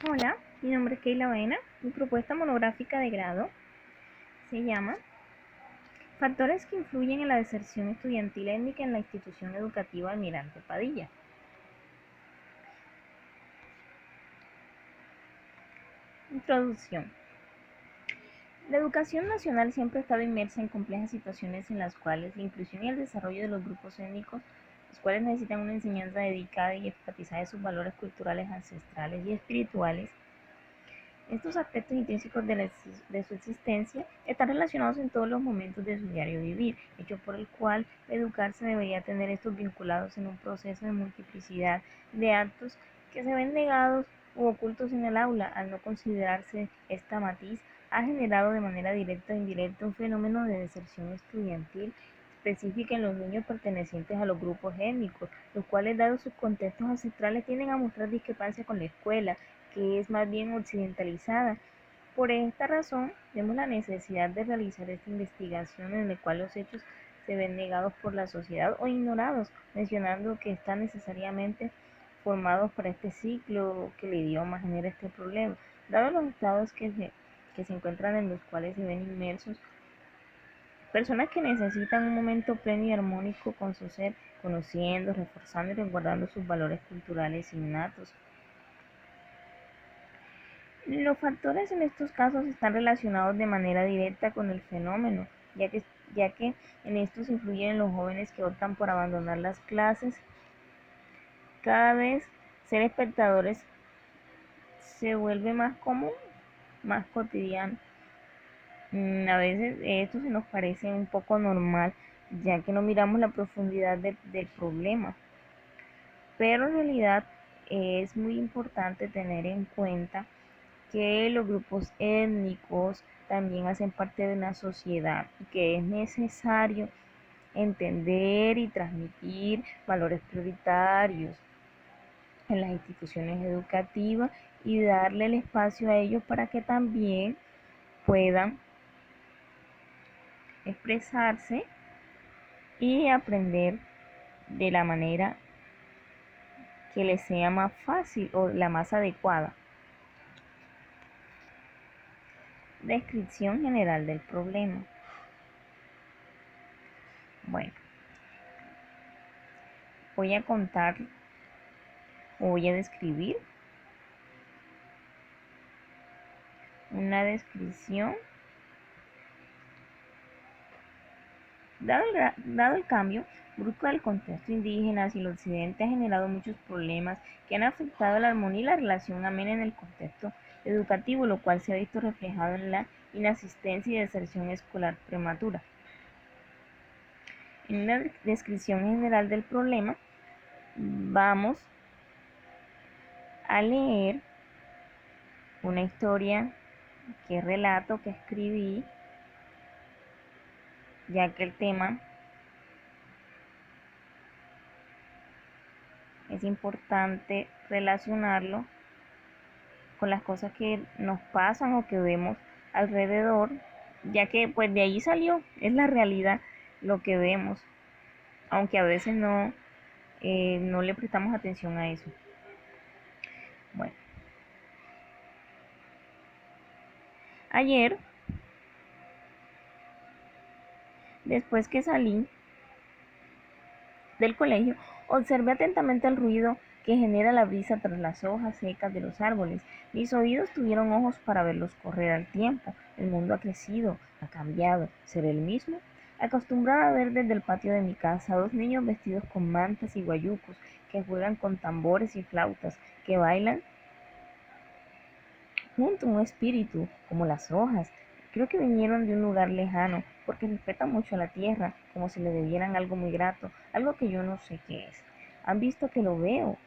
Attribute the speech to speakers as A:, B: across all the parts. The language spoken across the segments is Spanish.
A: Hola, mi nombre es Keila Baena. Mi propuesta monográfica de grado se llama Factores que influyen en la deserción estudiantil étnica en la institución educativa Almirante Padilla. Introducción. La educación nacional siempre ha estado inmersa en complejas situaciones en las cuales la inclusión y el desarrollo de los grupos étnicos, los cuales necesitan una enseñanza dedicada y enfatizada de sus valores culturales, ancestrales y espirituales. Estos aspectos intrínsecos de su existencia están relacionados en todos los momentos de su diario vivir, hecho por el cual educarse debería tener estos vinculados en un proceso de multiplicidad de actos que se ven negados u ocultos en el aula. Al no considerarse esta matiz, ha generado de manera directa o indirecta un fenómeno de deserción estudiantil específica en los niños pertenecientes a los grupos étnicos, los cuales, dados sus contextos ancestrales, tienden a mostrar discrepancia con la escuela, que es más bien occidentalizada. Por esta razón, vemos la necesidad de realizar esta investigación en la cual los hechos se ven negados por la sociedad o ignorados, mencionando que están necesariamente formados para este ciclo que el idioma genera este problema, dados los estados que se encuentran en los cuales se ven inmersos personas que necesitan un momento pleno y armónico con su ser, conociendo, reforzando y resguardando sus valores culturales innatos. Los factores en estos casos están relacionados de manera directa con el fenómeno, ya que en estos influyen los jóvenes que optan por abandonar las clases. Cada vez ser espectadores se vuelve más común, más cotidiano. A veces esto se nos parece un poco normal, ya que no miramos la profundidad del problema. Pero en realidad es muy importante tener en cuenta que los grupos étnicos también hacen parte de una sociedad y que es necesario entender y transmitir valores prioritarios en las instituciones educativas y darle el espacio a ellos para que también puedan expresarse y aprender de la manera que les sea más fácil o la más adecuada. Descripción general del problema. Bueno, voy a contar o voy a describir una descripción. Dado el cambio brusco del contexto indígena hacia el occidente, ha generado muchos problemas que han afectado la armonía y la relación amena en el contexto educativo, lo cual se ha visto reflejado en la inasistencia y deserción escolar prematura. En una descripción general del problema, vamos a leer una historia que relato, que escribí, ya que el tema es importante relacionarlo con las cosas que nos pasan o que vemos alrededor, ya que pues de ahí salió, es la realidad lo que vemos, aunque a veces no le prestamos atención a eso. Bueno, ayer, después que salí del colegio, observé atentamente el ruido que genera la brisa tras las hojas secas de los árboles. Mis oídos tuvieron ojos para verlos correr al tiempo. El mundo ha crecido, ha cambiado. ¿Seré el mismo? Acostumbrada a ver desde el patio de mi casa dos niños vestidos con mantas y guayucos, que juegan con tambores y flautas, que bailan junto a un espíritu, como las hojas. Creo que vinieron de un lugar lejano, porque respetan mucho a la tierra, como si le debieran algo muy grato, algo que yo no sé qué es. Han visto que lo veo,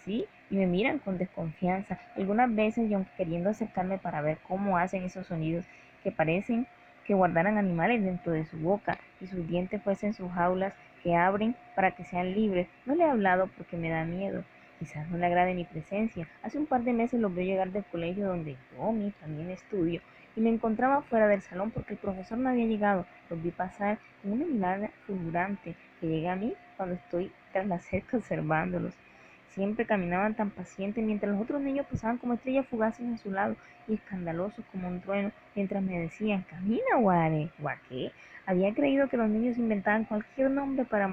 A: ¿sí? Y me miran con desconfianza, algunas veces y aunque queriendo acercarme para ver cómo hacen esos sonidos que parecen que guardaran animales dentro de su boca y sus dientes fuesen sus jaulas que abren para que sean libres. No le he hablado porque me da miedo. Quizás no le agrade mi presencia. Hace un par de meses los veo llegar del colegio donde yo también estudio y me encontraba fuera del salón porque el profesor no había llegado. Los vi pasar con una mirada fulgurante que llega a mí cuando estoy tras la cerca observándolos. Siempre caminaban tan pacientes, mientras los otros niños pasaban como estrellas fugaces a su lado y escandalosos como un trueno, mientras me decían, camina, Guare. ¿Guaqué? Había creído que los niños inventaban cualquier nombre para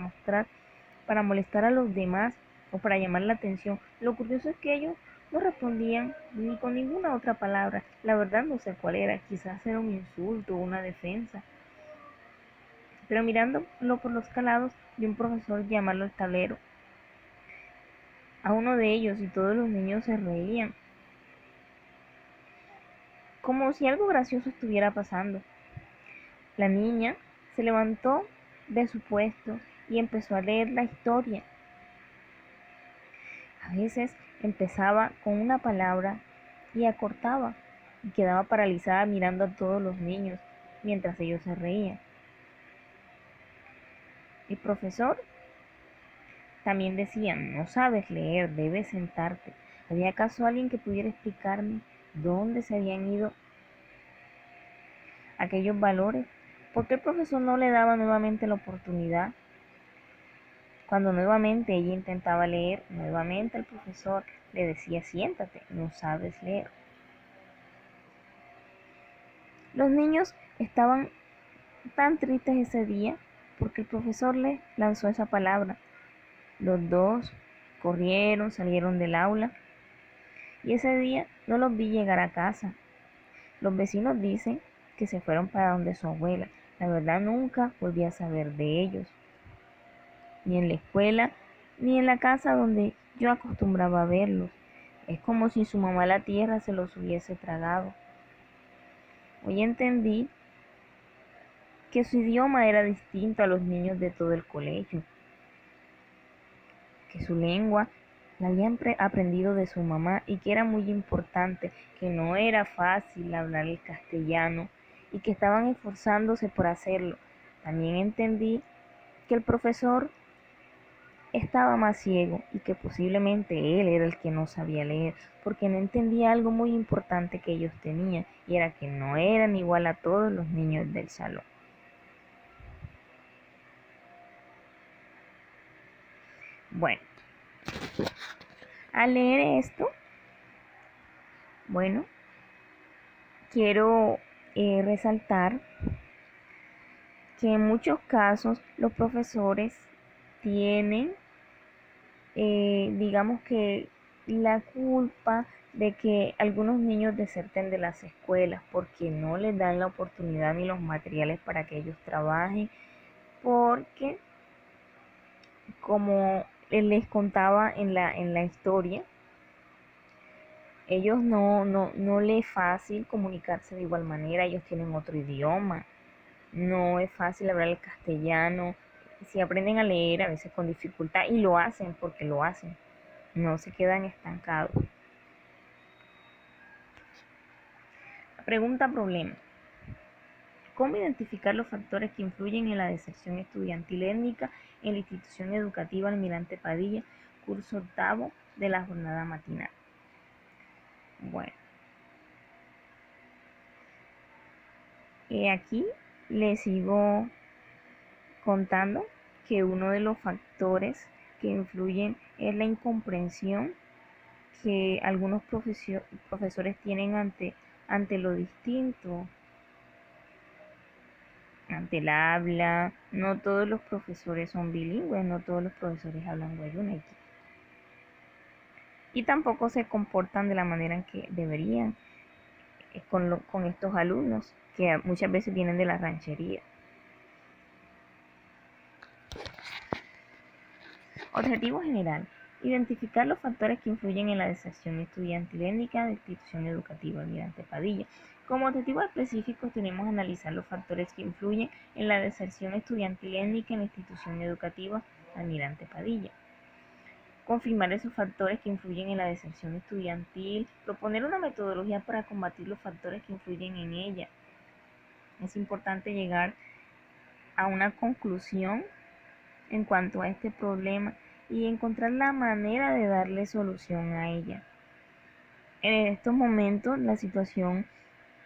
A: molestar a los demás o para llamar la atención. Lo curioso es que ellos no respondían ni con ninguna otra palabra. La verdad no sé cuál era, quizás era un insulto o una defensa. Pero mirándolo por los calados, vi un profesor llamarlo el tablero a uno de ellos y todos los niños se reían, como si algo gracioso estuviera pasando. La niña se levantó de su puesto y empezó a leer la historia. A veces empezaba con una palabra y acortaba y quedaba paralizada mirando a todos los niños mientras ellos se reían. El profesor también decía, no sabes leer, debes sentarte. ¿Había acaso alguien que pudiera explicarme dónde se habían ido aquellos valores? ¿Por qué el profesor no le daba nuevamente la oportunidad? Cuando nuevamente ella intentaba leer, nuevamente el profesor le decía, siéntate, no sabes leer. Los niños estaban tan tristes ese día porque el profesor les lanzó esa palabra. Los dos corrieron, salieron del aula y ese día no los vi llegar a casa. Los vecinos dicen que se fueron para donde su abuela. La verdad nunca volví a saber de ellos, ni en la escuela, ni en la casa donde yo acostumbraba a verlos. Es como si su mamá la tierra se los hubiese tragado. Hoy entendí que su idioma era distinto a los niños de todo el colegio, que su lengua la habían aprendido de su mamá y que era muy importante, que no era fácil hablar el castellano y que estaban esforzándose por hacerlo. También entendí que el profesor estaba más ciego y que posiblemente él era el que no sabía leer, porque no entendía algo muy importante que ellos tenían, y era que no eran igual a todos los niños del salón. Bueno, al leer esto, bueno, quiero resaltar que en muchos casos los profesores tienen, digamos que, la culpa de que algunos niños deserten de las escuelas porque no les dan la oportunidad ni los materiales para que ellos trabajen, porque como les contaba en la historia, ellos no les es fácil comunicarse de igual manera, ellos tienen otro idioma, no es fácil hablar el castellano, si aprenden a leer a veces con dificultad y lo hacen porque lo hacen, no se quedan estancados. Pregunta problema. ¿Cómo identificar los factores que influyen en la deserción estudiantil étnica en la institución educativa Almirante Padilla, curso octavo de la jornada matinal? Bueno, aquí les sigo contando que uno de los factores que influyen es la incomprensión que algunos profesores tienen ante lo distinto, ante el habla. No todos los profesores son bilingües, no todos los profesores hablan guayunequi. Y tampoco se comportan de la manera en que deberían con estos alumnos que muchas veces vienen de la ranchería. Objetivo general. Identificar los factores que influyen en la deserción estudiantil étnica de institución educativa Almirante Padilla. Como objetivo específico tenemos analizar los factores que influyen en la deserción estudiantil étnica en la institución educativa Almirante Padilla. Confirmar esos factores que influyen en la deserción estudiantil, proponer una metodología para combatir los factores que influyen en ella. Es importante llegar a una conclusión en cuanto a este problema y encontrar la manera de darle solución a ella. En estos momentos la situación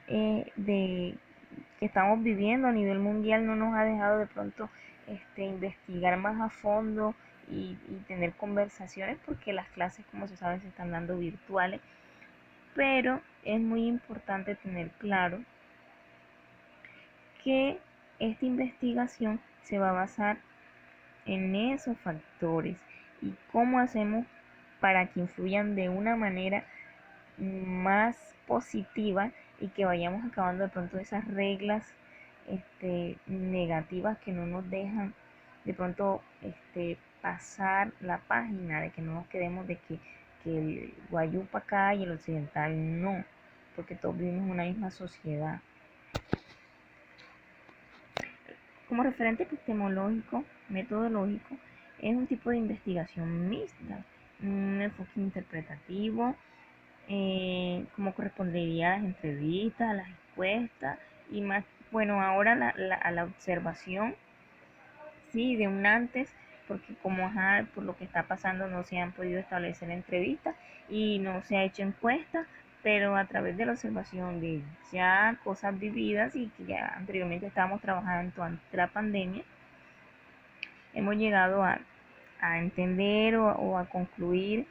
A: que estamos viviendo a nivel mundial no nos ha dejado de pronto investigar más a fondo y tener conversaciones, porque las clases, como se sabe, se están dando virtuales, pero es muy importante tener claro que esta investigación se va a basar en esos factores y cómo hacemos para que influyan de una manera más positiva y que vayamos acabando de pronto esas reglas negativas que no nos dejan de pronto pasar la página, de que no nos quedemos de que el guayú para acá y el occidental no, porque todos vivimos en una misma sociedad. Como referente epistemológico, metodológico, es un tipo de investigación mixta, un enfoque interpretativo, como correspondería a las entrevistas, a las encuestas y más, bueno, ahora a la observación, sí, de un antes, porque como por lo que está pasando no se han podido establecer entrevistas y no se ha hecho encuestas, pero a través de la observación de ya cosas vividas y que ya anteriormente estábamos trabajando ante la pandemia, hemos llegado a entender o a concluir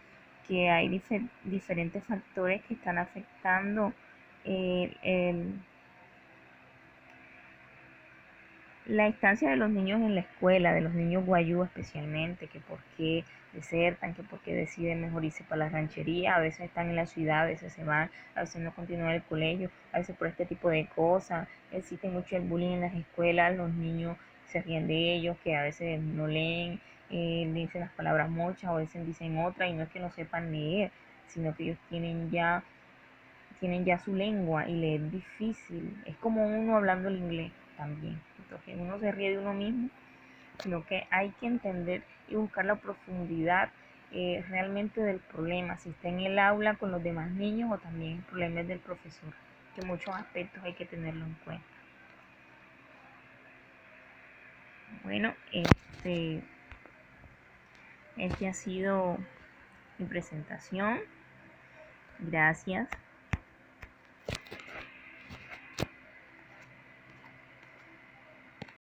A: que hay diferentes factores que están afectando la estancia de los niños en la escuela, de los niños guayú especialmente, que por qué desertan, que por qué deciden mejor irse para la ranchería, a veces están en la ciudad, a veces se van, a veces no continúan el colegio, a veces por este tipo de cosas. Existe mucho el bullying en las escuelas, los niños se ríen de ellos, que a veces no leen, dicen las palabras muchas, o a veces dicen otras, y no es que no sepan leer, sino que ellos tienen ya su lengua y le es difícil. Es como uno hablando el inglés también. Entonces uno se ríe de uno mismo, sino que hay que entender y buscar la profundidad realmente del problema, si está en el aula con los demás niños o también el problema es del profesor, que muchos aspectos hay que tenerlo en cuenta. Bueno, este ha sido mi presentación. Gracias.